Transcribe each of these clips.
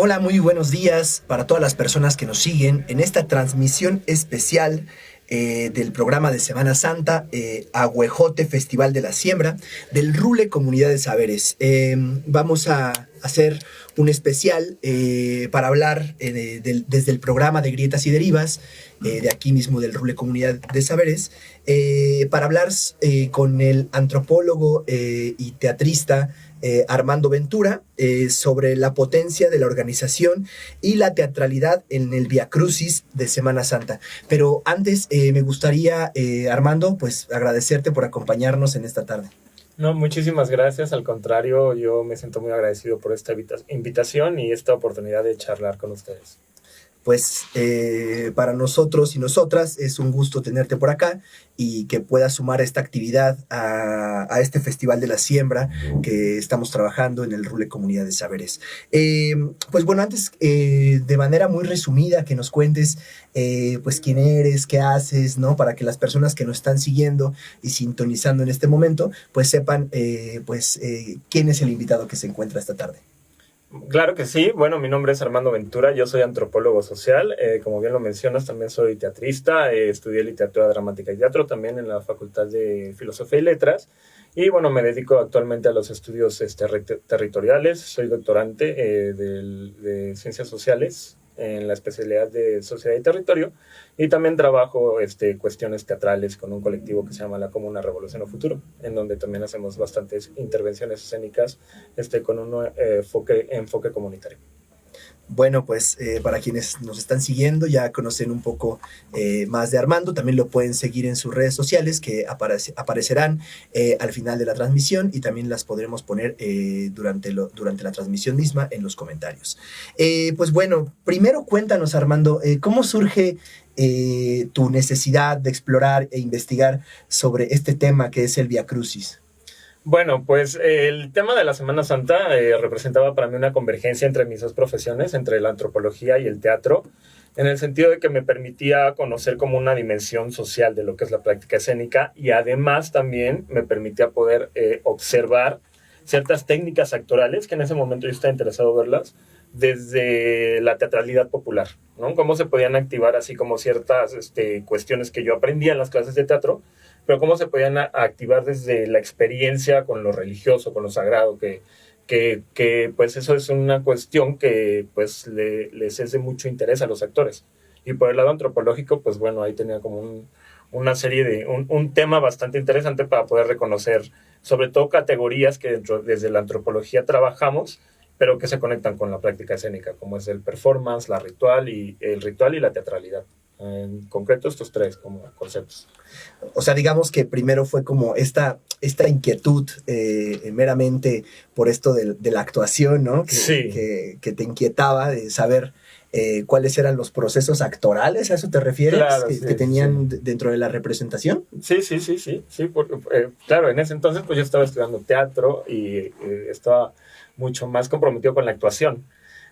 Hola, muy buenos días para todas las personas que nos siguen en esta transmisión especial del programa de Semana Santa, Aguejote Festival de la Siembra, del Rule Comunidad de Saberes. Vamos a hacer un especial para hablar desde el programa de Grietas y Derivas, de aquí mismo del Rule Comunidad de Saberes, para hablar con el antropólogo y teatrista Armando Ventura, sobre la potencia de la organización y la teatralidad en el Via Crucis de Semana Santa. Pero antes me gustaría, Armando, pues agradecerte por acompañarnos en esta tarde. No, muchísimas gracias. Al contrario, yo me siento muy agradecido por esta invitación y esta oportunidad de charlar con ustedes. Pues para nosotros y nosotras es un gusto tenerte por acá y que puedas sumar esta actividad a este Festival de la Siembra que estamos trabajando en el Rule Comunidad de Saberes. Pues bueno, antes de manera muy resumida que nos cuentes pues quién eres, qué haces, ¿no? Para que las personas que nos están siguiendo y sintonizando en este momento pues sepan quién es el invitado que se encuentra esta tarde. Claro que sí. Bueno, mi nombre es Armando Ventura, yo soy antropólogo social, como bien lo mencionas, también soy teatrista, estudié literatura dramática y teatro también en la Facultad de Filosofía y Letras, y bueno, me dedico actualmente a los estudios territoriales, soy doctorante de Ciencias Sociales en la especialidad de Sociedad y Territorio, y también trabajo cuestiones teatrales con un colectivo que se llama La Comuna Revolución o Futuro, en donde también hacemos bastantes intervenciones escénicas con un enfoque comunitario. Bueno, pues para quienes nos están siguiendo ya conocen un poco más de Armando, también lo pueden seguir en sus redes sociales que aparecerán al final de la transmisión y también las podremos poner durante la transmisión misma en los comentarios. Pues bueno, primero cuéntanos, Armando, ¿cómo surge tu necesidad de explorar e investigar sobre este tema que es el Via Crucis? Bueno, pues el tema de la Semana Santa representaba para mí una convergencia entre mis dos profesiones, entre la antropología y el teatro, en el sentido de que me permitía conocer como una dimensión social de lo que es la práctica escénica y además también me permitía poder observar ciertas técnicas actorales que en ese momento yo estaba interesado en verlas desde la teatralidad popular, ¿no? Cómo se podían activar así como ciertas cuestiones que yo aprendía en las clases de teatro, pero cómo se podían activar desde la experiencia con lo religioso, con lo sagrado, que pues eso es una cuestión que pues les es de mucho interés a los actores. Y por el lado antropológico, pues bueno, ahí tenía como una serie de, un tema bastante interesante para poder reconocer, sobre todo categorías que desde la antropología trabajamos, pero que se conectan con la práctica escénica, como es el performance, el ritual y la teatralidad. En concreto, estos tres como conceptos. O sea, digamos que primero fue como esta inquietud meramente por esto de la actuación, ¿no? Sí. Que te inquietaba de saber cuáles eran los procesos actorales, ¿a eso te refieres? Claro, que tenían dentro de la representación. Sí, porque, claro, en ese entonces pues yo estaba estudiando teatro y estaba mucho más comprometido con la actuación.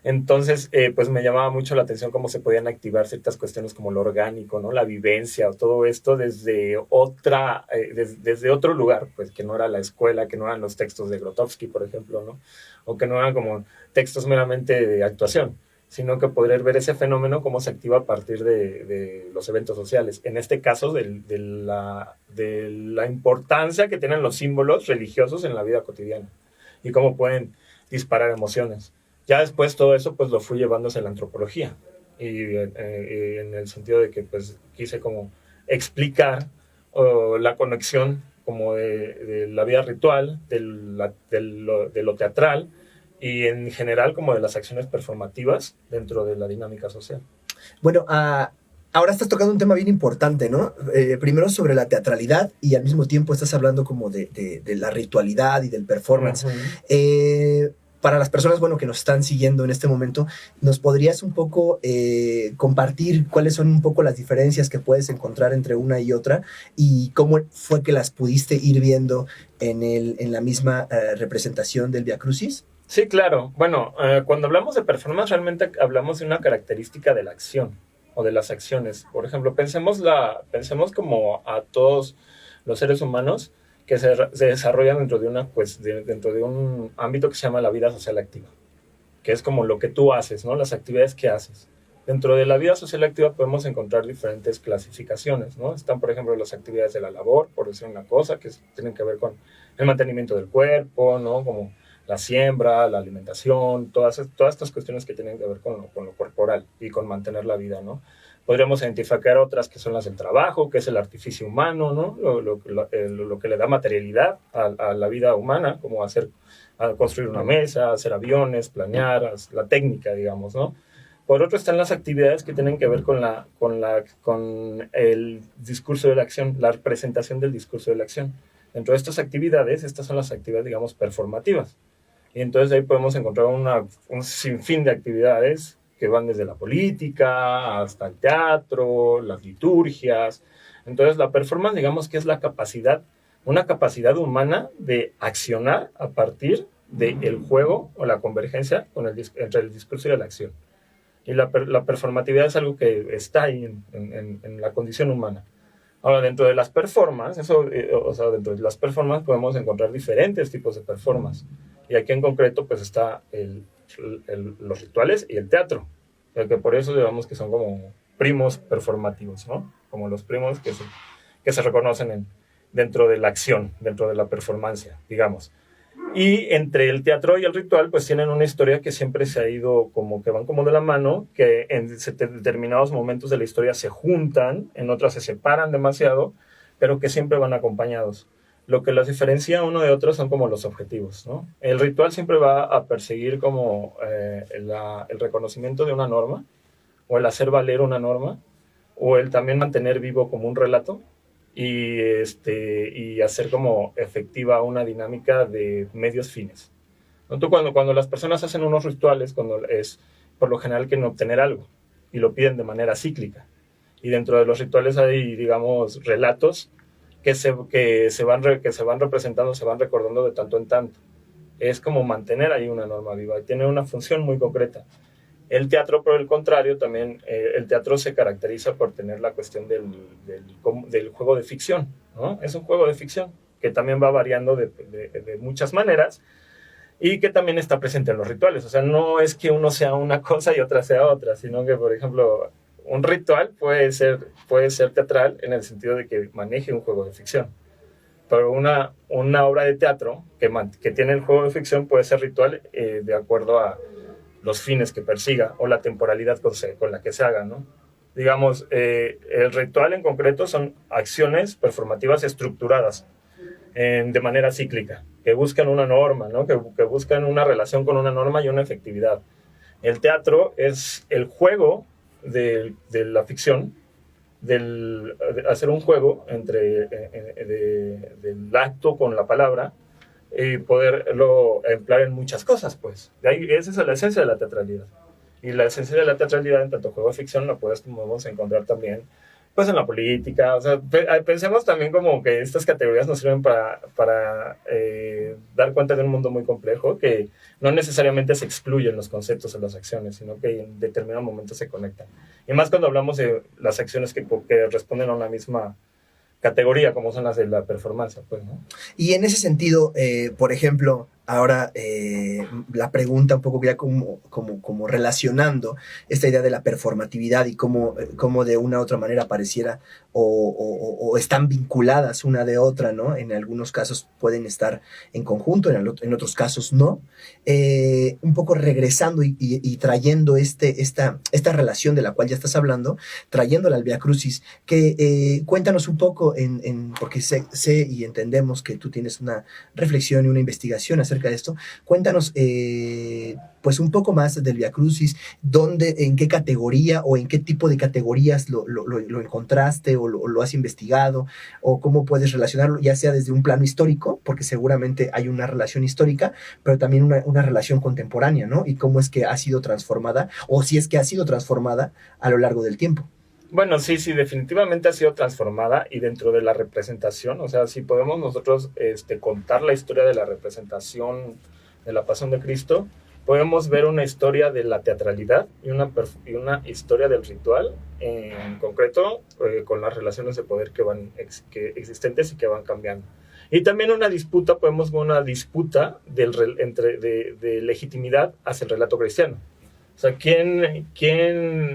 Entonces, pues me llamaba mucho la atención cómo se podían activar ciertas cuestiones como lo orgánico, ¿no? La vivencia o todo esto desde desde otro lugar, pues que no era la escuela, que no eran los textos de Grotowski, por ejemplo, ¿no? O que no eran como textos meramente de actuación, sino que poder ver ese fenómeno cómo se activa a partir de los eventos sociales. En este caso, de la importancia que tienen los símbolos religiosos en la vida cotidiana y cómo pueden disparar emociones. Ya después todo eso pues lo fui llevando hacia la antropología y en el sentido de que pues quise como explicar la conexión como de la vida ritual, de lo teatral y en general como de las acciones performativas dentro de la dinámica social. Bueno, ahora estás tocando un tema bien importante, ¿no? Primero sobre la teatralidad y al mismo tiempo estás hablando como de la ritualidad y del performance. Uh-huh. Para las personas, bueno, que nos están siguiendo en este momento, ¿nos podrías un poco compartir cuáles son un poco las diferencias que puedes encontrar entre una y otra y cómo fue que las pudiste ir viendo en la misma representación del Via Crucis? Sí, claro. Bueno, cuando hablamos de performance realmente hablamos de una característica de la acción o de las acciones. Por ejemplo, pensemos como a todos los seres humanos que se desarrollan dentro de un ámbito que se llama la vida social activa, que es como lo que tú haces, ¿no? Las actividades que haces. Dentro de la vida social activa podemos encontrar diferentes clasificaciones, ¿no? Están, por ejemplo, las actividades de la labor, por decir una cosa, que tienen que ver con el mantenimiento del cuerpo, ¿no? Como la siembra, la alimentación, todas estas cuestiones que tienen que ver con lo corporal y con mantener la vida, ¿no? Podríamos identificar otras que son las del trabajo, que es el artificio humano, ¿no? Lo que le da materialidad a la vida humana, como construir una mesa, hacer aviones, planear, la técnica, digamos, ¿no? Por otro están las actividades que tienen que ver con el discurso de la acción, la representación del discurso de la acción. Dentro de estas actividades, estas son las actividades, digamos, performativas. Y entonces ahí podemos encontrar un sinfín de actividades que van desde la política hasta el teatro, las liturgias. Entonces la performance, digamos que es una capacidad humana de accionar a partir del juego o la convergencia entre el discurso y la acción. Y la performatividad es algo que está ahí en la condición humana. Ahora, dentro de las performances, dentro de las performances podemos encontrar diferentes tipos de performance. Y aquí en concreto, pues está los rituales y el teatro. Que por eso digamos que son como primos performativos, ¿no? Como los primos que se reconocen dentro de la acción, dentro de la performance, digamos. Y entre el teatro y el ritual, pues tienen una historia que siempre se ha ido como que van como de la mano, que en determinados momentos de la historia se juntan, en otras se separan demasiado, pero que siempre van acompañados. Lo que las diferencia uno de otro son como los objetivos, ¿no? El ritual siempre va a perseguir como el reconocimiento de una norma, o el hacer valer una norma, o el también mantener vivo como un relato, y hacer como efectiva una dinámica de medios fines. ¿No? Tú cuando las personas hacen unos rituales, cuando es por lo general quieren obtener algo, y lo piden de manera cíclica. Y dentro de los rituales hay, digamos, relatos que se van representando, se van recordando de tanto en tanto. Es como mantener ahí una norma viva, y tiene una función muy concreta. El teatro, por el contrario, también el teatro se caracteriza por tener la cuestión del juego de ficción, ¿no? Es un juego de ficción que también va variando de muchas maneras y que también está presente en los rituales. O sea, no es que uno sea una cosa y otra sea otra, sino que, por ejemplo, un ritual puede ser teatral en el sentido de que maneje un juego de ficción. Pero una obra de teatro que tiene el juego de ficción puede ser ritual de acuerdo a los fines que persiga o la temporalidad con la que se haga, ¿no? Digamos, el ritual en concreto son acciones performativas estructuradas de manera cíclica, que buscan una norma, ¿no? Que buscan una relación con una norma y una efectividad. El teatro es el juego de la ficción, de hacer un juego del acto con la palabra, y poderlo emplear en muchas cosas, pues. De ahí, esa es la esencia de la teatralidad. Y la esencia de la teatralidad en tanto juego de ficción la podemos encontrar también, pues, en la política. O sea, pensemos también como que estas categorías nos sirven para dar cuenta de un mundo muy complejo, que no necesariamente se excluyen los conceptos en las acciones, sino que en determinado momento se conectan. Y más cuando hablamos de las acciones que responden a una misma categoría, como son las de la performance, pues, ¿no? Y en ese sentido, por ejemplo, ahora la pregunta un poco ya como relacionando esta idea de la performatividad y cómo de una u otra manera pareciera o están vinculadas una de otra, ¿no? En algunos casos pueden estar en conjunto, en otros casos no. Un poco regresando y trayendo esta relación de la cual ya estás hablando, trayéndola al Vía Crucis, que cuéntanos un poco, porque sé y entendemos que tú tienes una reflexión y una investigación acerca de esto. Cuéntanos pues un poco más del Vía Crucis, en qué categoría o en qué tipo de categorías lo encontraste o lo has investigado, o cómo puedes relacionarlo, ya sea desde un plano histórico, porque seguramente hay una relación histórica, pero también una relación contemporánea, ¿no? Y cómo es que ha sido transformada, o si es que ha sido transformada a lo largo del tiempo. Bueno, sí, definitivamente ha sido transformada, y dentro de la representación, o sea, si podemos nosotros contar la historia de la representación de la Pasión de Cristo, podemos ver una historia de la teatralidad y una historia del ritual, en concreto, con las relaciones de poder que existentes y que van cambiando. Y también una disputa de legitimidad hacia el relato cristiano. O sea, ¿quién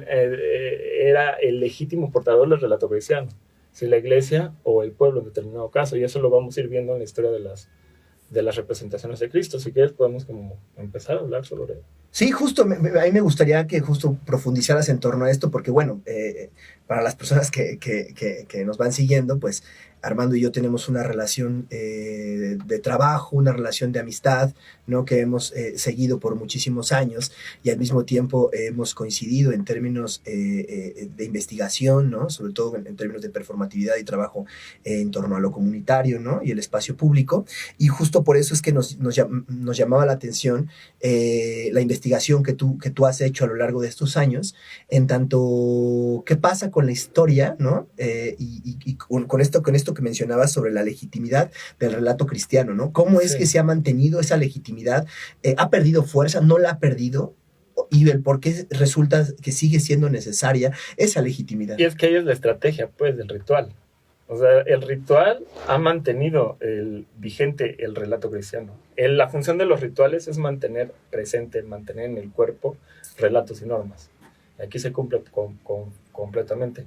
era el legítimo portador del relato cristiano? Si la iglesia o el pueblo en determinado caso. Y eso lo vamos a ir viendo en la historia de las representaciones de Cristo. Si quieres podemos como empezar a hablar sobre eso. Sí, justo, a mí me gustaría que justo profundizaras en torno a esto, porque bueno, para las personas que nos van siguiendo, pues Armando y yo tenemos una relación de trabajo, una relación de amistad, ¿no? Que hemos seguido por muchísimos años y al mismo tiempo hemos coincidido en términos de investigación, ¿no? Sobre todo en términos de performatividad y trabajo en torno a lo comunitario, ¿no? Y el espacio público. Y justo por eso es que nos llamaba la atención la investigación que tú has hecho a lo largo de estos años, en tanto qué pasa con la historia, ¿no? Y con esto que mencionabas sobre la legitimidad del relato cristiano, ¿no? ¿Cómo es que se ha mantenido esa legitimidad? ¿Ha perdido fuerza? ¿No la ha perdido? Y el por qué resulta que sigue siendo necesaria esa legitimidad. Y es que ahí es la estrategia, pues, del ritual. O sea, el ritual ha mantenido vigente el relato cristiano. La función de los rituales es mantener presente, mantener en el cuerpo relatos y normas. Y aquí se cumple completamente.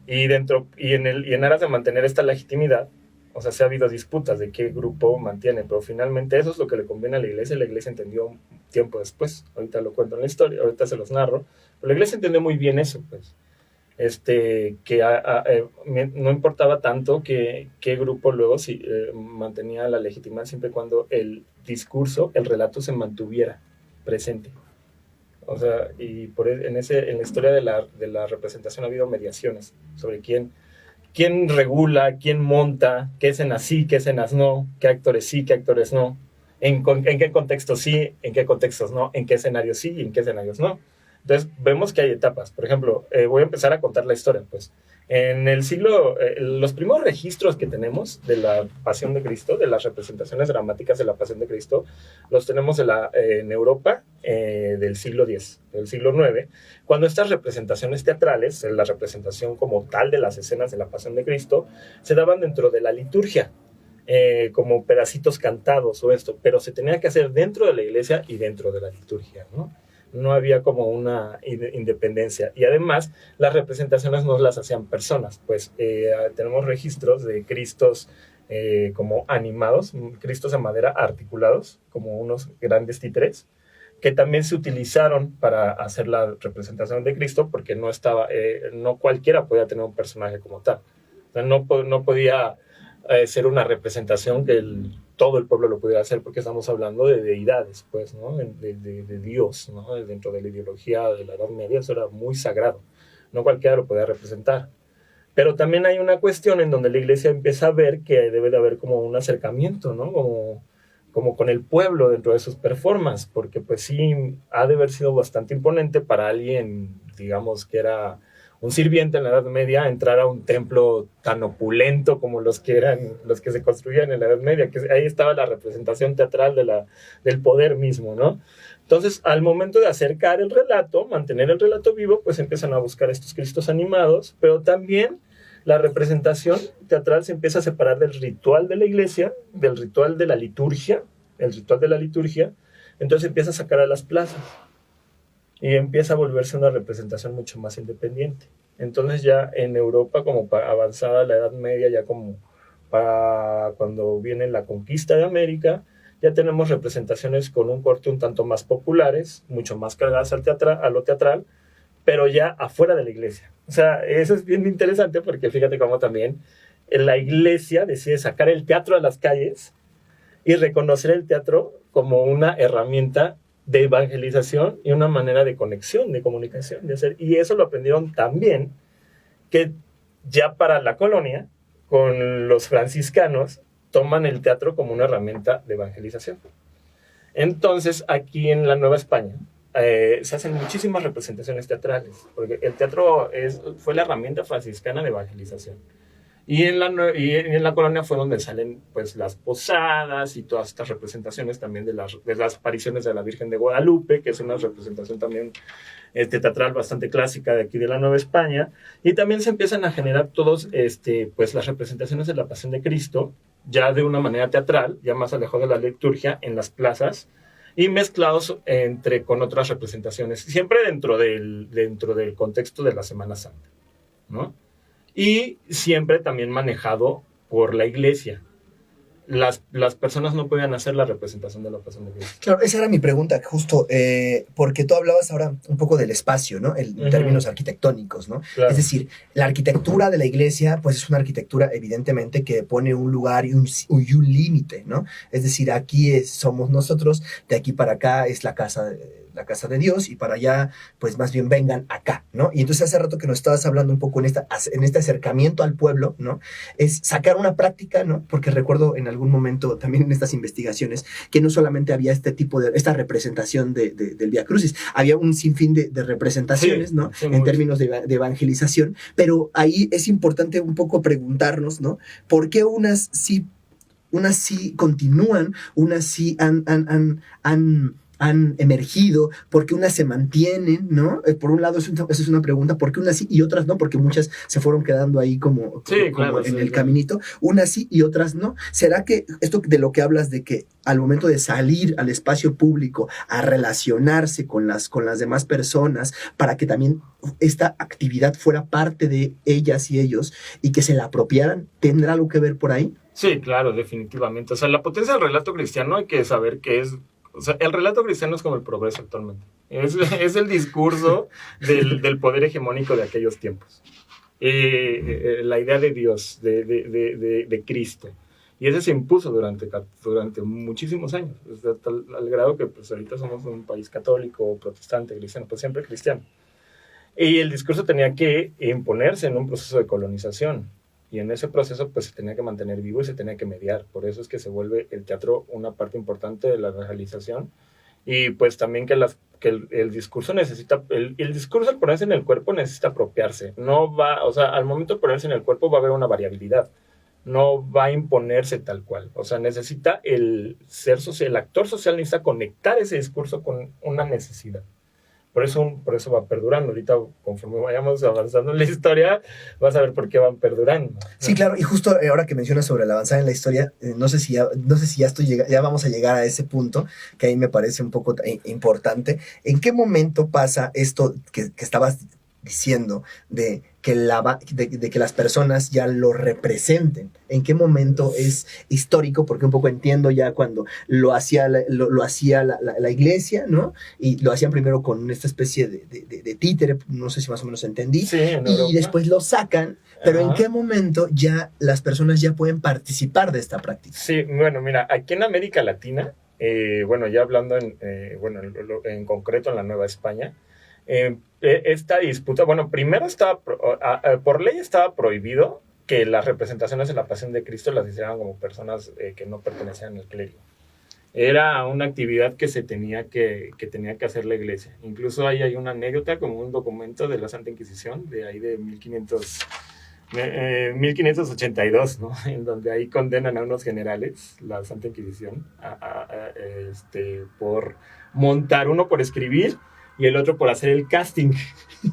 Y en aras de mantener esta legitimidad, o sea, se ha habido disputas de qué grupo mantiene, pero finalmente eso es lo que le conviene a la iglesia. La iglesia entendió un tiempo después. Ahorita lo cuento en la historia, ahorita se los narro. Pero la iglesia entendió muy bien eso, pues. No importaba tanto qué grupo luego mantenía la legitimidad, siempre y cuando el discurso, el relato se mantuviera presente. O sea, y en la historia de la representación ha habido mediaciones sobre quién regula, quién monta, qué escenas sí, qué escenas no, qué actores sí, qué actores no, en qué contextos sí, en qué contextos no, en qué escenarios sí y en qué escenarios no. Entonces, vemos que hay etapas. Por ejemplo, voy a empezar a contar la historia. Pues, en el siglo, los primeros registros que tenemos de la Pasión de Cristo, de las representaciones dramáticas de la Pasión de Cristo, los tenemos en Europa del siglo X, del siglo IX, cuando estas representaciones teatrales, la representación como tal de las escenas de la Pasión de Cristo, se daban dentro de la liturgia, como pedacitos cantados o esto, pero se tenía que hacer dentro de la iglesia y dentro de la liturgia, ¿no? No había como una independencia. Y además, las representaciones no las hacían personas. Pues tenemos registros de Cristos como animados, Cristos de madera articulados, como unos grandes títeres, que también se utilizaron para hacer la representación de Cristo, porque no cualquiera podía tener un personaje como tal. O sea, no podía ser una representación que todo el pueblo lo pudiera hacer, porque estamos hablando de deidades, pues, ¿no? De Dios, ¿no? Dentro de la ideología de la Edad Media eso era muy sagrado, no cualquiera lo podía representar. Pero también hay una cuestión en donde la iglesia empieza a ver que debe de haber como un acercamiento, ¿no? Como con el pueblo dentro de sus performances, porque pues sí ha de haber sido bastante imponente para alguien, digamos, que era un sirviente en la Edad Media, entrar a un templo tan opulento como los que se construían en la Edad Media, que ahí estaba la representación teatral del poder mismo, ¿no? Entonces, al momento de acercar el relato, mantener el relato vivo, pues empiezan a buscar estos Cristos animados, pero también la representación teatral se empieza a separar del ritual de la iglesia, del ritual de la liturgia, entonces empieza a sacar a las plazas. Y empieza a volverse una representación mucho más independiente. Entonces ya en Europa, como para avanzada la Edad Media, ya como para cuando viene la conquista de América, ya tenemos representaciones con un corte un tanto más populares, mucho más cargadas a lo teatral, pero ya afuera de la iglesia. O sea, eso es bien interesante porque fíjate cómo también la iglesia decide sacar el teatro a las calles y reconocer el teatro como una herramienta de evangelización y una manera de conexión, de comunicación, de hacer. Y eso lo aprendieron también que ya para la colonia, con los franciscanos, toman el teatro como una herramienta de evangelización. Entonces, aquí en la Nueva España, se hacen muchísimas representaciones teatrales, porque el teatro fue la herramienta franciscana de evangelización. Y en la colonia fue donde salen pues las posadas y todas estas representaciones también de las apariciones de la Virgen de Guadalupe, que es una representación también teatral bastante clásica de aquí de la Nueva España. Y también se empiezan a generar todos pues las representaciones de la Pasión de Cristo ya de una manera teatral, ya más alejado de la liturgia, en las plazas, y mezclados con otras representaciones, siempre dentro del contexto de la Semana Santa, ¿no? Y siempre también manejado por la iglesia. Las personas no podían hacer la representación de la pasión de Cristo. Claro, esa era mi pregunta, justo, porque tú hablabas ahora un poco del espacio, ¿no? En términos arquitectónicos, ¿no? Claro. Es decir, la arquitectura de la iglesia, pues es una arquitectura evidentemente que pone un lugar y un límite, ¿no? Es decir, aquí somos nosotros, de aquí para acá es la casa de Dios, y para allá, pues más bien vengan acá, ¿no? Y entonces hace rato que nos estabas hablando un poco en este acercamiento al pueblo, ¿no? Es sacar una práctica, ¿no? Porque recuerdo en algún momento también en estas investigaciones que no solamente había esta representación del Vía Crucis, había un sinfín de representaciones, sí, ¿no? Sí, en términos de evangelización, pero ahí es importante un poco preguntarnos, ¿no? ¿Por qué unas sí continúan, unas sí han emergido, porque unas se mantienen, ¿no? Por un lado, esa es una pregunta, ¿por qué unas sí y otras no? Porque muchas se fueron quedando ahí como en el caminito, unas sí y otras no. ¿Será que esto de lo que hablas, de que al momento de salir al espacio público a relacionarse con las demás personas, para que también esta actividad fuera parte de ellas y ellos, y que se la apropiaran, tendrá algo que ver por ahí? Sí, claro, definitivamente. O sea, la potencia del relato cristiano hay que saber que es... O sea, el relato cristiano es como el progreso actualmente. Es el discurso del poder hegemónico de aquellos tiempos. La idea de Dios, de Cristo. Y ese se impuso durante muchísimos años. Hasta al grado que pues, ahorita somos un país católico, protestante, cristiano, pues siempre cristiano. Y el discurso tenía que imponerse en un proceso de colonización. Y en ese proceso pues se tenía que mantener vivo y se tenía que mediar. Por eso es que se vuelve el teatro una parte importante de la realización. Y pues también que el discurso necesita, el discurso al ponerse en el cuerpo necesita apropiarse. O sea, al momento de ponerse en el cuerpo va a haber una variabilidad. No va a imponerse tal cual. O sea, necesita el actor social necesita conectar ese discurso con una necesidad. Por eso va perdurando. Ahorita, conforme vayamos avanzando en la historia, vas a ver por qué van perdurando. Sí, claro. Y justo ahora que mencionas sobre el avanzar en la historia, no sé si ya vamos a llegar a ese punto, que ahí me parece un poco importante. ¿En qué momento pasa esto que estabas diciendo de que las personas ya lo representen? ¿En qué momento es histórico? Porque un poco entiendo ya cuando lo hacía la iglesia, ¿no? Y lo hacían primero con esta especie de títere, no sé si más o menos entendí, sí, y después lo sacan, pero ¿en qué momento ya las personas ya pueden participar de esta práctica? Sí, bueno, mira, aquí en América Latina, ya hablando en concreto en la Nueva España, esta disputa, primero por ley estaba prohibido que las representaciones de la Pasión de Cristo las hicieran como personas que no pertenecían al clérigo. Era una actividad que tenía que hacer la iglesia. Incluso ahí hay una anécdota, como un documento de la Santa Inquisición, de ahí de 1582, ¿no? En donde ahí condenan a unos generales, la Santa Inquisición, por montar, uno por escribir y el otro por hacer el casting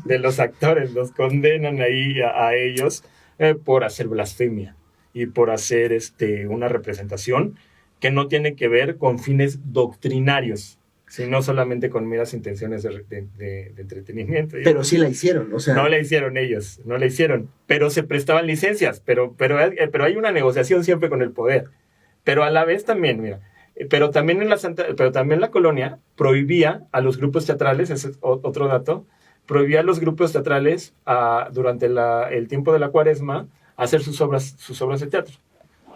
de los actores. Los condenan ahí a ellos por hacer blasfemia y por hacer una representación que no tiene que ver con fines doctrinarios, sino solamente con meras intenciones de entretenimiento. Pero sí la hicieron, o sea... No la hicieron ellos, pero se prestaban licencias, pero hay una negociación siempre con el poder. Pero a la vez también, mira, pero también la colonia prohibía a los grupos teatrales, ese es otro dato, prohibía a los grupos teatrales durante el tiempo de la Cuaresma hacer sus obras de teatro.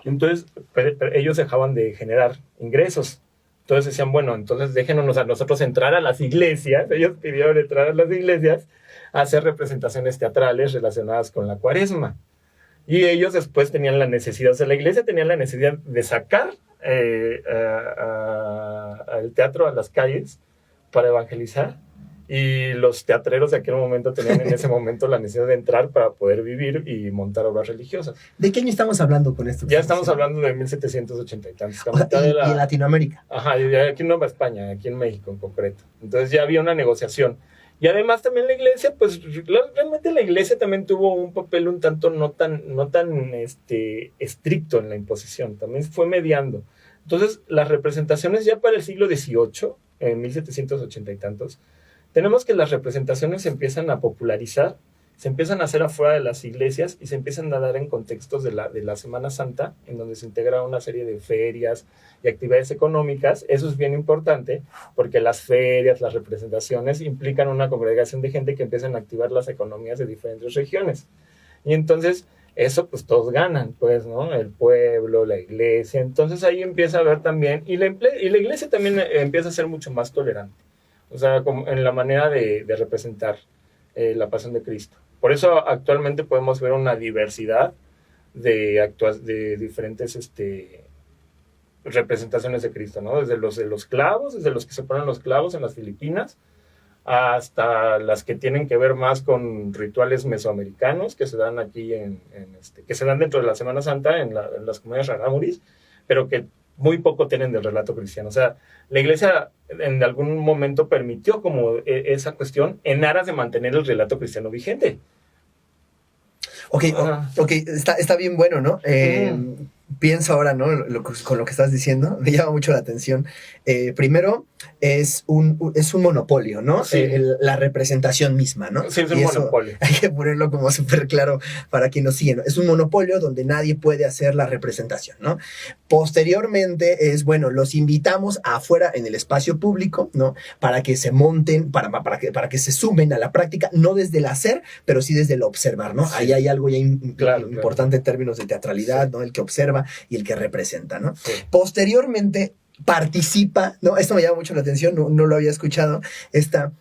Entonces, pero ellos dejaban de generar ingresos. Entonces decían, bueno, entonces déjenos a nosotros entrar a las iglesias. Ellos pidieron entrar a las iglesias a hacer representaciones teatrales relacionadas con la Cuaresma. Y ellos después tenían la necesidad, o sea, la iglesia tenía la necesidad de sacar el teatro a las calles para evangelizar. Y los teatreros de aquel momento tenían en ese momento la necesidad de entrar para poder vivir y montar obras religiosas. ¿De qué año estamos hablando con esto? Ya estamos hablando de 1780 y tantos. ¿Y en Latinoamérica? Ajá, aquí en Nueva España, aquí en México en concreto. Entonces ya había una negociación. Y además también la iglesia, pues realmente la iglesia también tuvo un papel un tanto no tan estricto en la imposición, también fue mediando. Entonces, las representaciones ya para el siglo XVIII, en 1780 y tantos, tenemos que las representaciones se empiezan a popularizar, se empiezan a hacer afuera de las iglesias y se empiezan a dar en contextos de la Semana Santa, en donde se integra una serie de ferias y actividades económicas. Eso es bien importante porque las ferias, las representaciones implican una congregación de gente que empiezan a activar las economías de diferentes regiones. Y entonces eso pues todos ganan, pues, ¿no? El pueblo, la iglesia. Entonces ahí empieza a ver también, y la iglesia también empieza a ser mucho más tolerante. O sea, como en la manera de representar la pasión de Cristo. Por eso actualmente podemos ver una diversidad de diferentes representaciones de Cristo, ¿no? Desde los clavos, desde los que se ponen los clavos en las Filipinas, hasta las que tienen que ver más con rituales mesoamericanos que se dan aquí que se dan dentro de la Semana Santa en las comunidades rarámuris, pero que muy poco tienen del relato cristiano. O sea, la iglesia en algún momento permitió como esa cuestión en aras de mantener el relato cristiano vigente. Ok, está bien bueno, ¿no? Pienso ahora, ¿no? Con lo que estás diciendo, me llama mucho la atención. Primero, es un monopolio, ¿no? Sí. La representación misma, ¿no? Sí, es un monopolio. Hay que ponerlo como súper claro para quien nos sigue, ¿no? Es un monopolio donde nadie puede hacer la representación, ¿no? Posteriormente es, bueno, los invitamos afuera en el espacio público, ¿no? Para que se monten, para que se sumen a la práctica, no desde el hacer, pero sí desde el observar, ¿no? Sí. Ahí hay algo ya importante en términos de teatralidad, sí, ¿no? El que observa y el que representa, ¿no? Sí. Posteriormente participa, ¿no? Esto me llama mucho la atención, no lo había escuchado, esta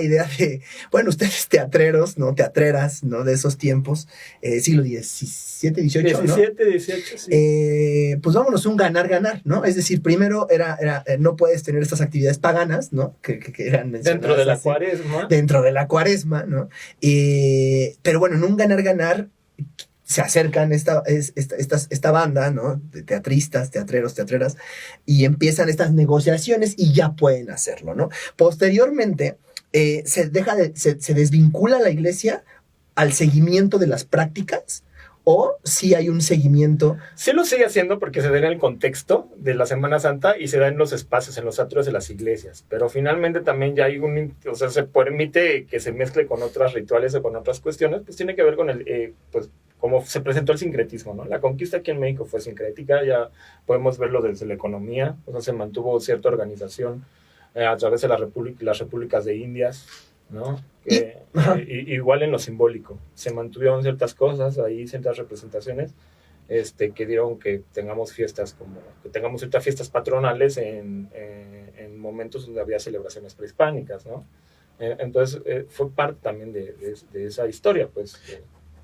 idea de, bueno, ustedes teatreros, ¿no? Teatreras, ¿no? De esos tiempos, siglo XVII, XVIII, ¿no? XVII, sí. Pues vámonos un ganar, ¿no? Es decir, primero no puedes tener estas actividades paganas, ¿no? Que eran mencionadas dentro de la cuaresma. Dentro de la cuaresma, ¿no? Pero bueno, en un ganar, se acercan esta banda, ¿no? De teatristas, teatreros, teatreras, y empiezan estas negociaciones y ya pueden hacerlo, ¿no? Posteriormente, se desvincula la iglesia al seguimiento de las prácticas, o si hay un seguimiento. Sí lo sigue haciendo porque se da en el contexto de la Semana Santa y se da en los espacios, en los atrios de las iglesias, pero finalmente también ya hay o sea, se permite que se mezcle con otros rituales o con otras cuestiones, pues tiene que ver con pues como se presentó el sincretismo, ¿no? La conquista aquí en México fue sincrética, ya podemos verlo desde la economía, o sea, se mantuvo cierta organización a través de las repúblicas de Indias, ¿no? Igual en lo simbólico, se mantuvieron ciertas cosas, ahí ciertas representaciones que dieron que tengamos fiestas que tengamos ciertas fiestas patronales en momentos donde había celebraciones prehispánicas, ¿no? Entonces fue parte también de esa historia, pues.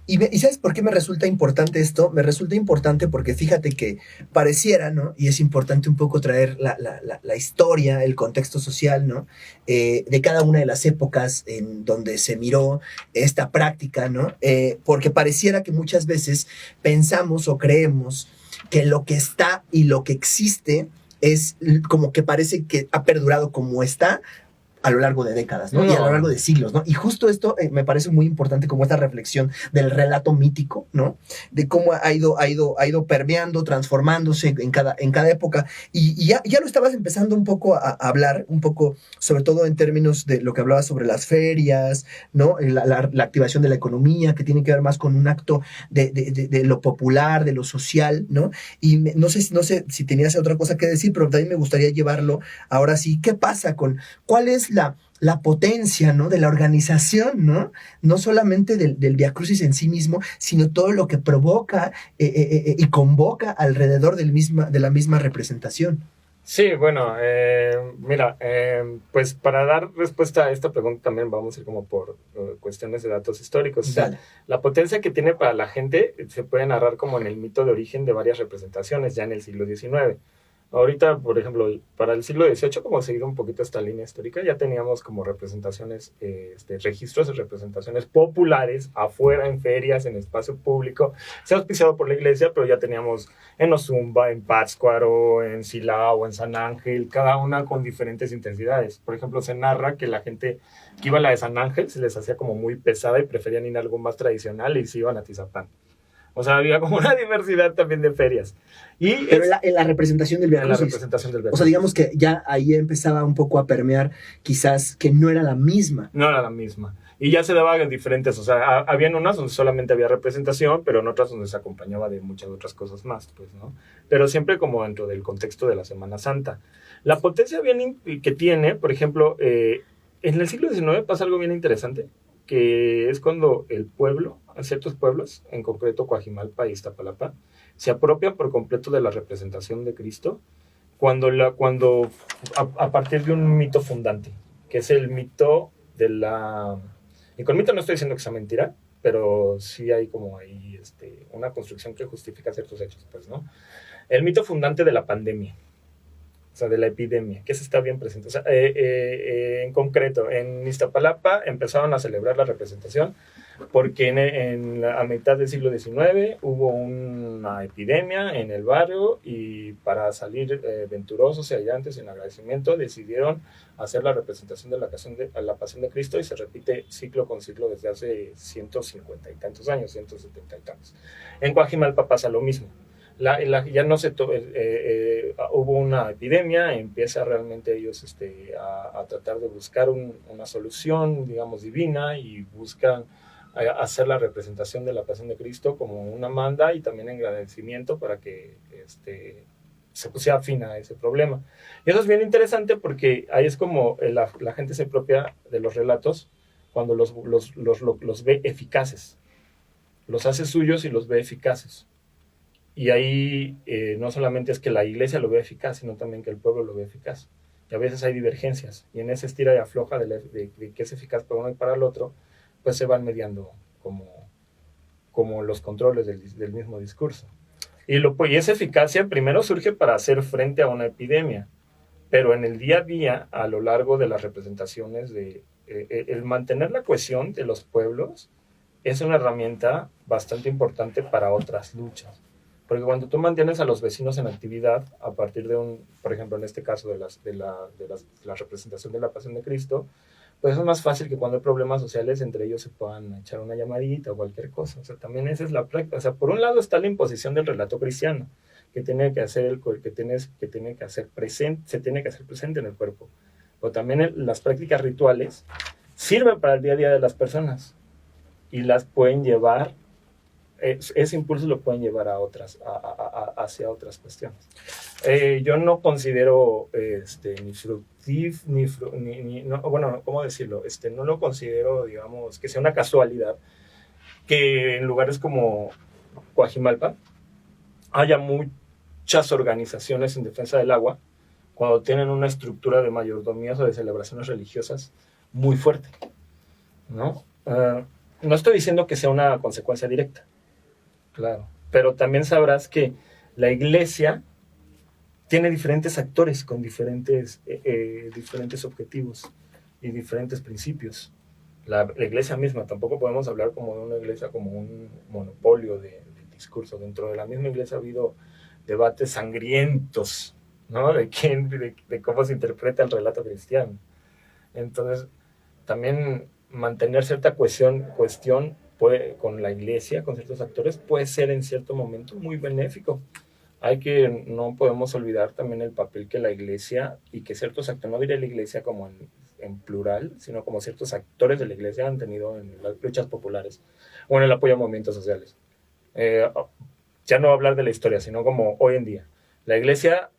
¿Y sabes por qué me resulta importante esto? Me resulta importante porque fíjate que pareciera, ¿no? Y es importante un poco traer la historia, el contexto social, ¿no? De cada una de las épocas en donde se miró esta práctica, ¿no? Porque pareciera que muchas veces pensamos o creemos que lo que está y lo que existe es como que parece que ha perdurado como está a lo largo de décadas, ¿no? Y a lo largo de siglos, ¿no? Y justo esto me parece muy importante, como esta reflexión del relato mítico, ¿no? De cómo ha ido permeando, transformándose en cada época. Y ya lo estabas empezando un poco a hablar, un poco, sobre todo en términos de lo que hablabas sobre las ferias, ¿no? La activación de la economía, que tiene que ver más con un acto de lo popular, de lo social, ¿no? Y no sé si tenías otra cosa que decir, pero también me gustaría llevarlo ahora sí. ¿Qué pasa cuál es la potencia, ¿no? De la organización, ¿no? No solamente del Vía Crucis en sí mismo, sino todo lo que provoca y convoca alrededor de la misma representación. Sí, bueno, mira, pues para dar respuesta a esta pregunta también vamos a ir como por cuestiones de datos históricos. O sea, la potencia que tiene para la gente se puede narrar como en el mito de origen de varias representaciones ya en el siglo XIX. Ahorita, por ejemplo, para el siglo XVIII, como seguir un poquito esta línea histórica, ya teníamos como representaciones, registros de representaciones populares afuera, en ferias, en espacio público. Se ha auspiciado por la iglesia, pero ya teníamos en Ozumba, en Pátzcuaro, en Silao, en San Ángel, cada una con diferentes intensidades. Por ejemplo, se narra que la gente que iba a la de San Ángel se les hacía como muy pesada y preferían ir a algo más tradicional y se iban a Tizapán. O sea, había como una diversidad también de ferias. Pero en la representación del Via en la Crucis. representación del Via O sea, Crucis. digamos que ya ahí empezaba un poco a permear quizás que no era la misma. No era la misma. Y ya se daba en diferentes, o sea, habían unas donde solamente había representación, pero en otras donde se acompañaba de muchas otras cosas más, pues, ¿no? Pero siempre como dentro del contexto de la Semana Santa. La potencia bien que tiene, por ejemplo, en el siglo XIX pasa algo bien interesante, que es cuando el pueblo, ciertos pueblos, en concreto Coajimalpa y Iztapalapa, se apropian por completo de la representación de Cristo a partir de un mito fundante, que es el mito de la... Y con mito no estoy diciendo que sea mentira, pero sí hay como ahí una construcción que justifica ciertos hechos, pues, ¿no? El mito fundante de la pandemia, o sea, de la epidemia, que se está bien presente. O sea, en concreto, en Iztapalapa empezaron a celebrar la representación porque a mitad del siglo XIX hubo una epidemia en el barrio y para salir venturosos y hallantes en agradecimiento decidieron hacer la representación de la Pasión de Cristo y se repite ciclo con ciclo desde hace 150 y tantos años, 170 y tantos. En Coajimalpa pasa lo mismo. Ya no se hubo una epidemia, empieza realmente ellos a tratar de buscar una solución, digamos, divina y buscan hacer la representación de la Pasión de Cristo como una manda y también en agradecimiento para que se pusiera fin a ese problema. Y eso es bien interesante porque ahí es como la gente se apropia de los relatos cuando los ve eficaces, los hace suyos y los ve eficaces. Y ahí no solamente es que la iglesia lo ve eficaz, sino también que el pueblo lo ve eficaz. Y a veces hay divergencias. Y en ese estira y afloja de que es eficaz para uno y para el otro, pues se van mediando como los controles del mismo discurso. Y esa eficacia primero surge para hacer frente a una epidemia, pero en el día a día, a lo largo de las representaciones, el mantener la cohesión de los pueblos es una herramienta bastante importante para otras luchas. Porque cuando tú mantienes a los vecinos en actividad, a partir de por ejemplo, en este caso de la representación de la Pasión de Cristo, pues es más fácil que cuando hay problemas sociales entre ellos se puedan echar una llamadita o cualquier cosa. O sea, también esa es la práctica. O sea, por un lado está la imposición del relato cristiano, que tiene que hacer presente, se tiene que hacer presente en el cuerpo. Pero también las prácticas rituales sirven para el día a día de las personas y las pueden llevar, ese impulso lo pueden llevar hacia otras cuestiones. Yo no considero ni fructífero, bueno, ¿cómo decirlo? No lo considero, digamos, que sea una casualidad que en lugares como Coajimalpa haya muchas organizaciones en defensa del agua cuando tienen una estructura de mayordomías o de celebraciones religiosas muy fuerte, ¿no? No estoy diciendo que sea una consecuencia directa, claro, pero también sabrás que la iglesia tiene diferentes actores con diferentes objetivos y diferentes principios. La iglesia misma, tampoco podemos hablar como de una iglesia como un monopolio de discurso. Dentro de la misma iglesia ha habido debates sangrientos, ¿no? De cómo se interpreta el relato cristiano. Entonces, también mantener cierta cuestión con la iglesia, con ciertos actores, puede ser en cierto momento muy benéfico. No podemos olvidar también el papel que la iglesia y que ciertos actores, no diré la iglesia como en plural, sino como ciertos actores de la iglesia han tenido en las luchas populares o en el apoyo a movimientos sociales. Ya no hablar de la historia, sino como hoy en día. La iglesia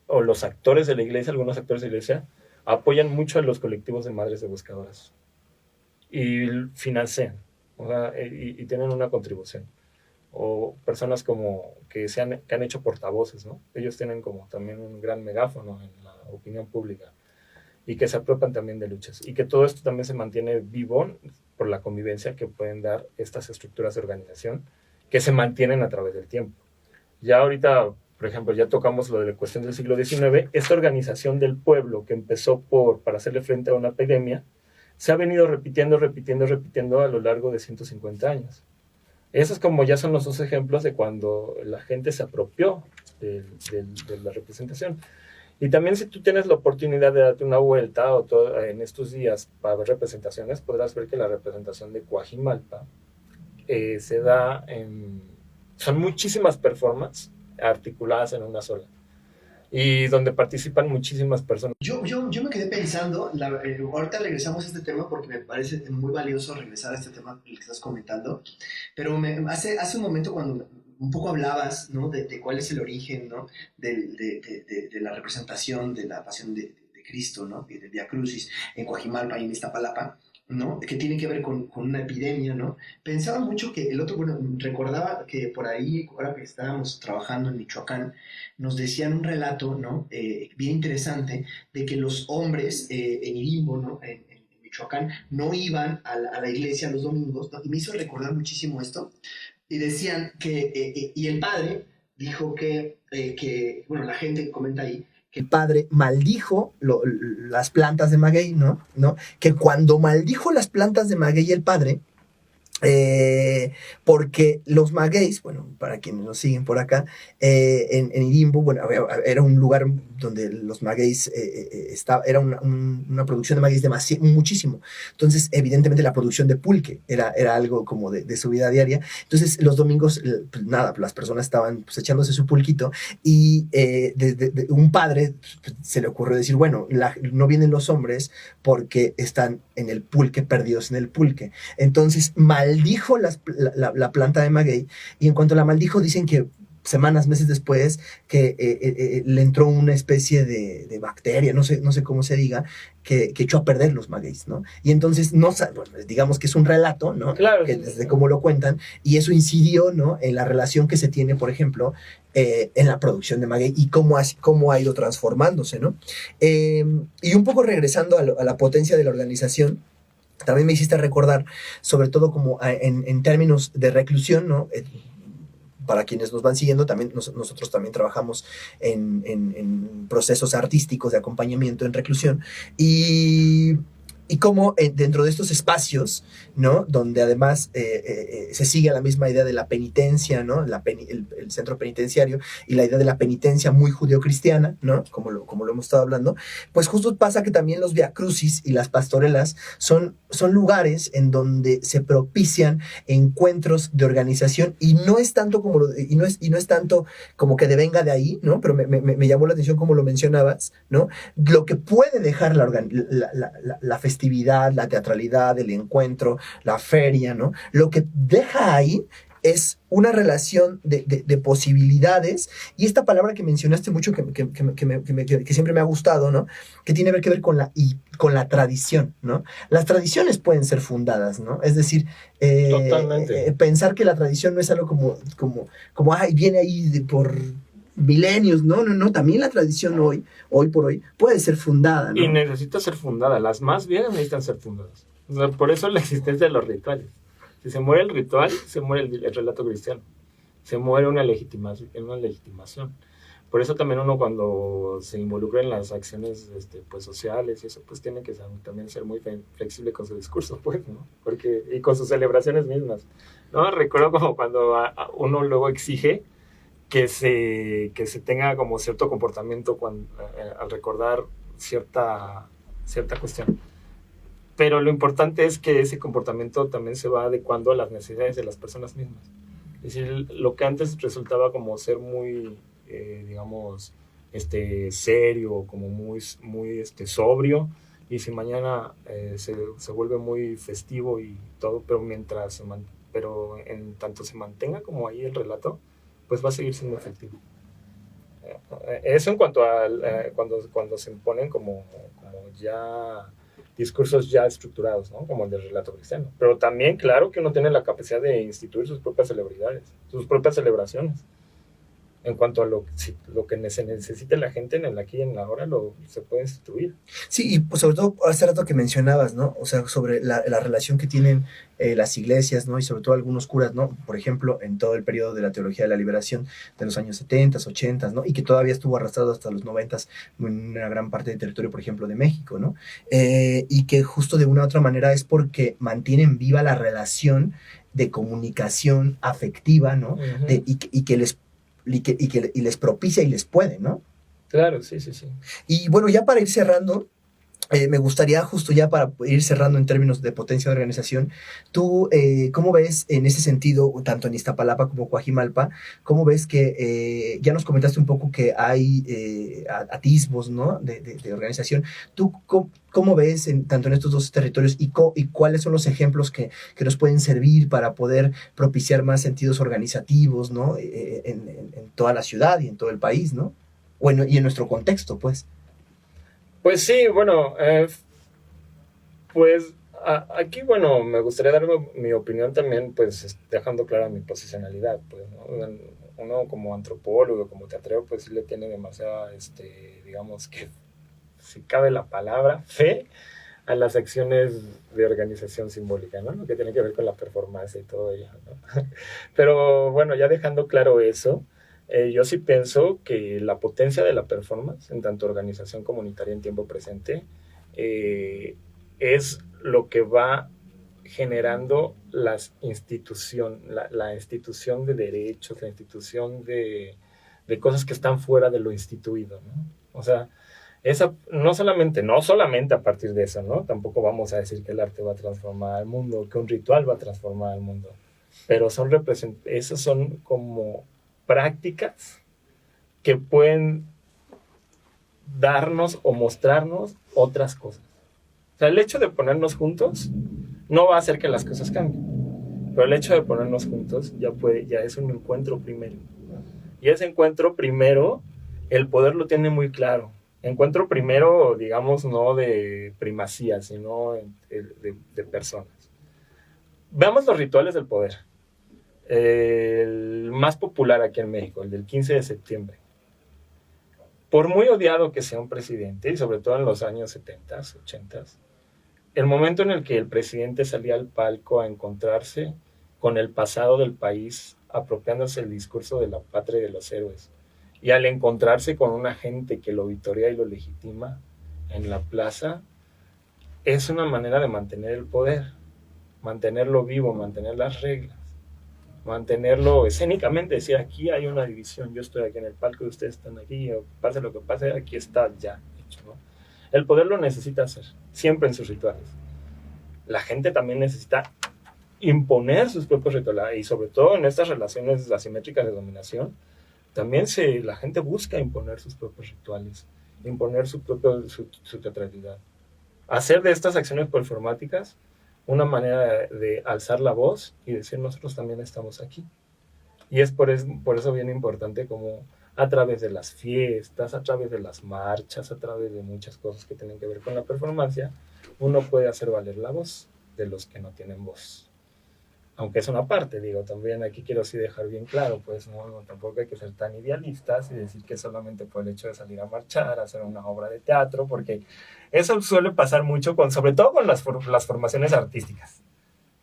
o los actores de la iglesia, algunos actores de la iglesia, apoyan mucho a los colectivos de madres de buscadoras y financian, o sea, y tienen una contribución. O personas que han hecho portavoces, ¿no? Ellos tienen como también un gran megáfono en la opinión pública y que se apropian también de luchas y que todo esto también se mantiene vivo por la convivencia que pueden dar estas estructuras de organización que se mantienen a través del tiempo. Ya ahorita por ejemplo, ya tocamos lo de la cuestión del siglo XIX, esta organización del pueblo que empezó para hacerle frente a una epidemia, se ha venido repitiendo a lo largo de 150 años. Esos como ya son los dos ejemplos de cuando la gente se apropió de la representación. Y también si tú tienes la oportunidad de darte una vuelta en estos días para ver representaciones, podrás ver que la representación de Coajimalpa se da son muchísimas performances articuladas en una sola y donde participan muchísimas personas. Yo me quedé pensando, ahorita regresamos a este tema porque me parece muy valioso regresar a este tema que estás comentando, pero hace un momento cuando un poco hablabas, ¿no? de cuál es el origen, ¿no? de la representación de la pasión de Cristo, ¿no? Y del Vía Crucis en Coajimalpa y en Iztapalapa, ¿no? Que tiene que ver con una epidemia, ¿no? Pensaba mucho que recordaba que por ahí, ahora que estábamos trabajando en Michoacán, nos decían un relato, ¿no? Bien interesante, de que los hombres en Irimbo, ¿no? En Michoacán, no iban a la iglesia los domingos, ¿no? Y me hizo recordar muchísimo esto, y decían y el padre dijo bueno, la gente comenta ahí, que el padre maldijo las plantas de maguey, ¿no? Que cuando maldijo las plantas de maguey el padre, porque los magueys, bueno, para quienes nos siguen por acá, en Irimbo, bueno, era un lugar donde los magueys, era una producción de magueys muchísimo. Entonces, evidentemente, la producción de pulque era algo como de su vida diaria. Entonces, los domingos, pues, nada, las personas estaban pues, echándose su pulquito y un padre pues, se le ocurrió decir, bueno, no vienen los hombres porque están en el pulque, perdidos en el pulque. Entonces, maldijo la planta de maguey, y en cuanto la maldijo, dicen que semanas, meses después, que le entró una especie de bacteria, no sé cómo se diga, que echó a perder los magueys, ¿no? Y entonces, bueno, digamos que es un relato, ¿no? Claro. Que desde cómo lo cuentan, y eso incidió, ¿no? En la relación que se tiene, por ejemplo, en la producción de maguey y cómo ha ido transformándose, ¿no? Y un poco regresando a la potencia de la organización, también me hiciste recordar, sobre todo como en términos de reclusión, ¿no? Para quienes nos van siguiendo, también nosotros también trabajamos en procesos artísticos de acompañamiento en reclusión, y cómo dentro de estos espacios, ¿no? Donde además se sigue la misma idea de la penitencia, ¿no? El centro penitenciario, y la idea de la penitencia muy judeocristiana, ¿no? Como lo hemos estado hablando, pues justo pasa que también los viacrucis y las pastorelas son lugares en donde se propician encuentros de organización, y no es tanto y no es tanto como que devenga de ahí, ¿no? Pero me llamó la atención como lo mencionabas, ¿no? Lo que puede dejar la festividad, la teatralidad, el encuentro, la feria, ¿no? Lo que deja ahí es una relación de posibilidades, y esta palabra que mencionaste mucho, que siempre me ha gustado, ¿no? Que tiene que ver con la tradición, ¿no? Las tradiciones pueden ser fundadas, ¿no? Es decir, pensar que la tradición no es algo como ay, viene ahí por milenios, no, también la tradición hoy por hoy puede ser fundada, ¿no? Y necesita ser fundada, las más bien necesitan ser fundadas. O sea, por eso la existencia de los rituales. Si se muere el ritual, se muere el relato cristiano, se muere una legitimación. Por eso también uno, cuando se involucra en las acciones pues, sociales y eso, pues tiene que también ser muy flexible con su discurso, pues, ¿no? Y con sus celebraciones mismas, ¿no? Recuerdo como cuando uno luego exige que se tenga como cierto comportamiento al recordar cierta cuestión. Pero lo importante es que ese comportamiento también se va adecuando a las necesidades de las personas mismas. Es decir, lo que antes resultaba como ser muy, digamos, serio, como muy sobrio, y si mañana se vuelve muy festivo y todo, pero en tanto se mantenga como ahí el relato, pues va a seguir siendo efectivo. Eso en cuanto a cuando se imponen como ya discursos ya estructurados, ¿no? Como el del relato cristiano. Pero también, claro, que uno tiene la capacidad de instituir sus propias celebridades, sus propias celebraciones. En cuanto a lo que se necesite la gente en el aquí y en la ahora, se puede instituir. Sí, y pues sobre todo hace rato que mencionabas, ¿no? O sea, sobre la relación que tienen las iglesias, ¿no? Y sobre todo algunos curas, ¿no? Por ejemplo, en todo el periodo de la teología de la liberación de los años 70, 80, ¿no? Y que todavía estuvo arrastrado hasta los 90 en una gran parte del territorio, por ejemplo, de México, ¿no? Y que justo de una u otra manera es porque mantienen viva la relación de comunicación afectiva, ¿no? Uh-huh. Y que les propicia y les puede, ¿no? Claro, sí, sí, sí. Y bueno, ya para ir cerrando, me gustaría justo ya para ir cerrando en términos de potencia de organización, tú, ¿cómo ves en ese sentido, tanto en Iztapalapa como Coajimalpa, cómo ves que, ya nos comentaste un poco que hay atisbos, ¿no? de organización. ¿Tú cómo ves tanto en estos dos territorios y cuáles son los ejemplos que nos pueden servir para poder propiciar más sentidos organizativos, ¿no? En toda la ciudad y en todo el país, ¿no? Bueno, y en nuestro contexto, pues. Pues sí, bueno, pues aquí, bueno, me gustaría dar mi opinión también, pues dejando clara mi posicionalidad, pues, ¿no? Uno como antropólogo, como teatrero, pues sí le tiene demasiada, digamos que, si cabe la palabra, fe a las acciones de organización simbólica, ¿no? Lo que tiene que ver con la performance y todo ello, ¿no? Pero bueno, ya dejando claro eso, yo sí pienso que la potencia de la performance, en tanto organización comunitaria en tiempo presente, es lo que va generando la institución de derechos, la institución de cosas que están fuera de lo instituido, ¿no? O sea, no solamente a partir de eso, ¿no? Tampoco vamos a decir que el arte va a transformar el mundo, que un ritual va a transformar el mundo, pero esas son como prácticas que pueden darnos o mostrarnos otras cosas. O sea, el hecho de ponernos juntos no va a hacer que las cosas cambien, pero el hecho de ponernos juntos ya es un encuentro primero. Y ese encuentro primero, el poder lo tiene muy claro. Encuentro primero, digamos, no de primacía, sino de personas. Veamos los rituales del poder. El más popular aquí en México, el del 15 de septiembre. Por muy odiado que sea un presidente, y sobre todo en los años 70, 80, el momento en el que el presidente salía al palco a encontrarse con el pasado del país, apropiándose el discurso de la patria y de los héroes, y al encontrarse con una gente que lo vitorea y lo legitima en la plaza, es una manera de mantener el poder, mantenerlo vivo, mantener las reglas, mantenerlo escénicamente, decir, aquí hay una división, yo estoy aquí en el palco y ustedes están aquí, o pase lo que pase, aquí está ya hecho, ¿no? El poder lo necesita hacer, siempre en sus rituales. La gente también necesita imponer sus propios rituales, y sobre todo en estas relaciones asimétricas de dominación, también la gente busca imponer sus propios rituales, imponer su teatralidad. Hacer de estas acciones performáticas una manera de alzar la voz y decir nosotros también estamos aquí. Y es por eso bien importante como a través de las fiestas, a través de las marchas, a través de muchas cosas que tienen que ver con la performance, uno puede hacer valer la voz de los que no tienen voz. Aunque es una parte, digo, también aquí quiero sí dejar bien claro, pues no, tampoco hay que ser tan idealistas y decir que solamente por el hecho de salir a marchar, hacer una obra de teatro, porque eso suele pasar mucho, sobre todo con las formaciones artísticas.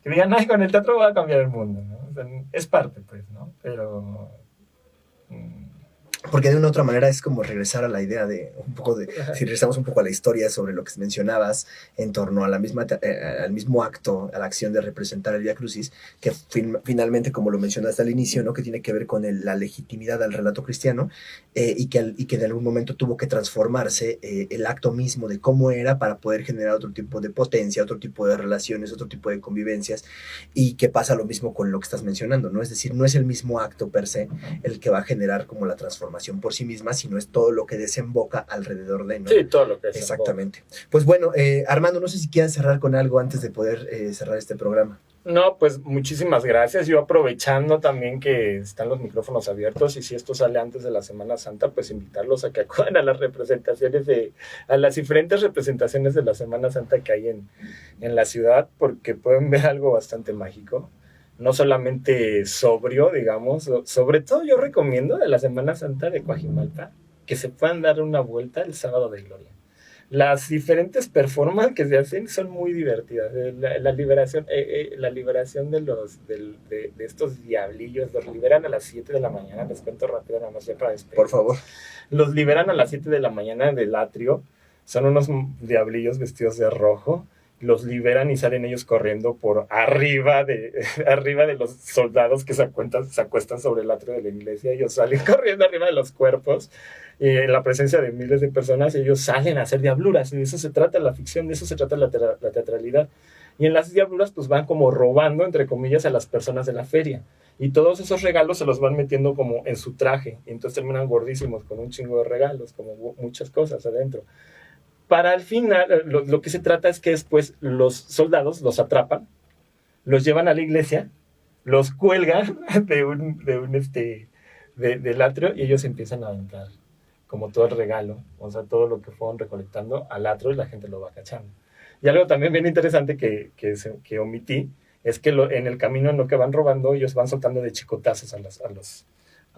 Que digan, ay, con el teatro va a cambiar el mundo, ¿no? O sea, es parte, pues, ¿no? Pero... Porque de una u otra manera es como regresar a la idea de un poco de, si regresamos un poco a la historia sobre lo que mencionabas en torno a al mismo acto, a la acción de representar el Vía Crucis, que finalmente, como lo mencionaste al inicio, ¿no? Que tiene que ver con la legitimidad al relato cristiano, y que de algún momento tuvo que transformarse el acto mismo de cómo era para poder generar otro tipo de potencia, otro tipo de relaciones, otro tipo de convivencias, y que pasa lo mismo con lo que estás mencionando, ¿no? Es decir, no es el mismo acto per se el que va a generar como la transformación por sí misma, sino es todo lo que desemboca alrededor de, ¿no? Sí, todo lo que desemboca. Exactamente. Pues bueno, Armando, no sé si quieras cerrar con algo antes de poder cerrar este programa. No, pues muchísimas gracias. Yo aprovechando también que están los micrófonos abiertos, y si esto sale antes de la Semana Santa, pues invitarlos a que acudan a las representaciones a las diferentes representaciones de la Semana Santa que hay en la ciudad, porque pueden ver algo bastante mágico. no solamente sobrio, digamos, sobre todo yo recomiendo de la Semana Santa de Coajimalpa que se puedan dar una vuelta el sábado de Gloria. Las diferentes performances que se hacen son muy divertidas. La liberación de estos diablillos, los liberan a las 7 de la mañana, les cuento rápido nada más ya para despedir. Por favor. Los liberan a las 7 de la mañana del atrio, son unos diablillos vestidos de rojo, los liberan y salen ellos corriendo por arriba de los soldados que se acuestan sobre el atrio de la iglesia. Ellos salen corriendo arriba de los cuerpos y en la presencia de miles de personas ellos salen a hacer diabluras. Y de eso se trata la ficción, de eso se trata la teatralidad. Y en las diabluras pues van como robando, entre comillas, a las personas de la feria. Y todos esos regalos se los van metiendo como en su traje. Y entonces terminan gordísimos con un chingo de regalos, como muchas cosas adentro. Para el final, lo que se trata es que después los soldados los atrapan, los llevan a la iglesia, los cuelgan del atrio y ellos empiezan a aventar como todo el regalo, o sea, todo lo que fueron recolectando al atrio y la gente lo va cachando. Y algo también bien interesante que omití es que en el camino en lo que van robando, ellos van soltando de chicotazos a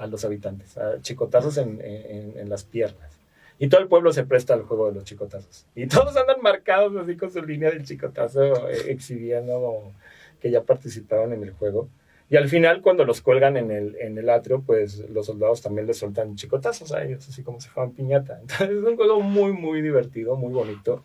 los habitantes, chicotazos en las piernas. Y todo el pueblo se presta al juego de los chicotazos. Y todos andan marcados así con su línea del chicotazo, exhibiendo que ya participaron en el juego. Y al final, cuando los cuelgan en el atrio, pues los soldados también les sueltan chicotazos a ellos, así como si fueran piñata. Entonces es un juego muy, muy divertido, muy bonito.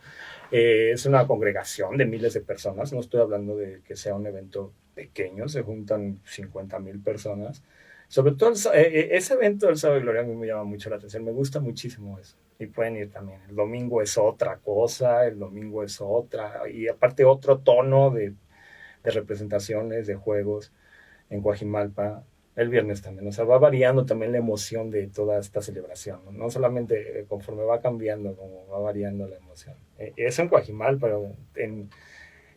Es una congregación de miles de personas. No estoy hablando de que sea un evento pequeño, se juntan 50,000 personas. Sobre todo ese evento del Sábado de Gloria a mí me llama mucho la atención, me gusta muchísimo eso. Y pueden ir también. El domingo es otra cosa, el domingo es otra, y aparte otro tono de representaciones, de juegos en Coajimalpa. El viernes también, o sea, va variando también la emoción de toda esta celebración, no solamente conforme va cambiando, como va variando la emoción. Eso en Coajimalpa, pero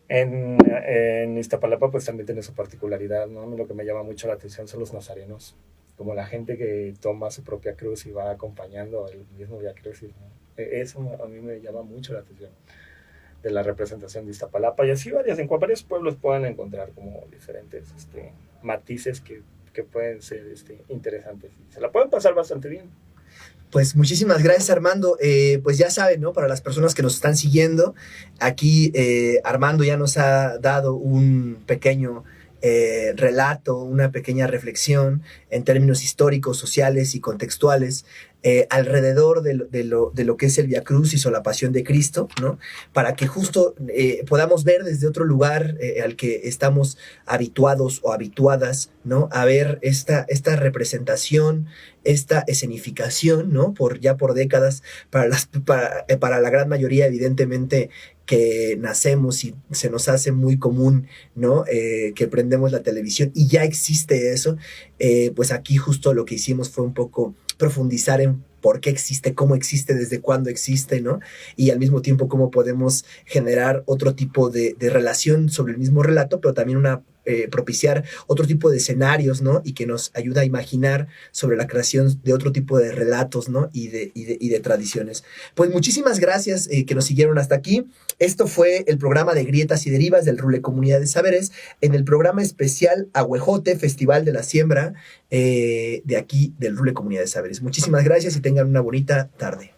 en Iztapalapa pues también tiene su particularidad, ¿no? A mí lo que me llama mucho la atención son los nazarenos, como la gente que toma su propia cruz y va acompañando el mismo Vía Crucis, ¿no? Eso a mí me llama mucho la atención de la representación de Iztapalapa, y así varios pueblos pueden encontrar como diferentes matices que pueden ser interesantes y se la pueden pasar bastante bien. Pues muchísimas gracias, Armando. Pues ya saben, ¿no? Para las personas que nos están siguiendo, aquí Armando ya nos ha dado un pequeño relato, una pequeña reflexión en términos históricos, sociales y contextuales alrededor de lo que es el Vía Crucis o la Pasión de Cristo, ¿no? Para que justo podamos ver desde otro lugar al que estamos habituados o habituadas, ¿no? A ver esta representación, esta escenificación, ¿no? Por décadas, para la gran mayoría, evidentemente, que nacemos y se nos hace muy común, ¿no? Que prendemos la televisión y ya existe eso. Pues aquí justo lo que hicimos fue un poco profundizar en por qué existe, cómo existe, desde cuándo existe, ¿no? Y al mismo tiempo cómo podemos generar otro tipo de relación sobre el mismo relato, pero también propiciar otro tipo de escenarios, ¿no? Y que nos ayuda a imaginar sobre la creación de otro tipo de relatos, ¿no? Y de tradiciones. Pues muchísimas gracias que nos siguieron hasta aquí. Esto fue el programa de Grietas y Derivas del Rule Comunidad de Saberes, en el programa especial Agüejote, Festival de la Siembra, de aquí del Rule Comunidad de Saberes. Muchísimas gracias y tengan una bonita tarde.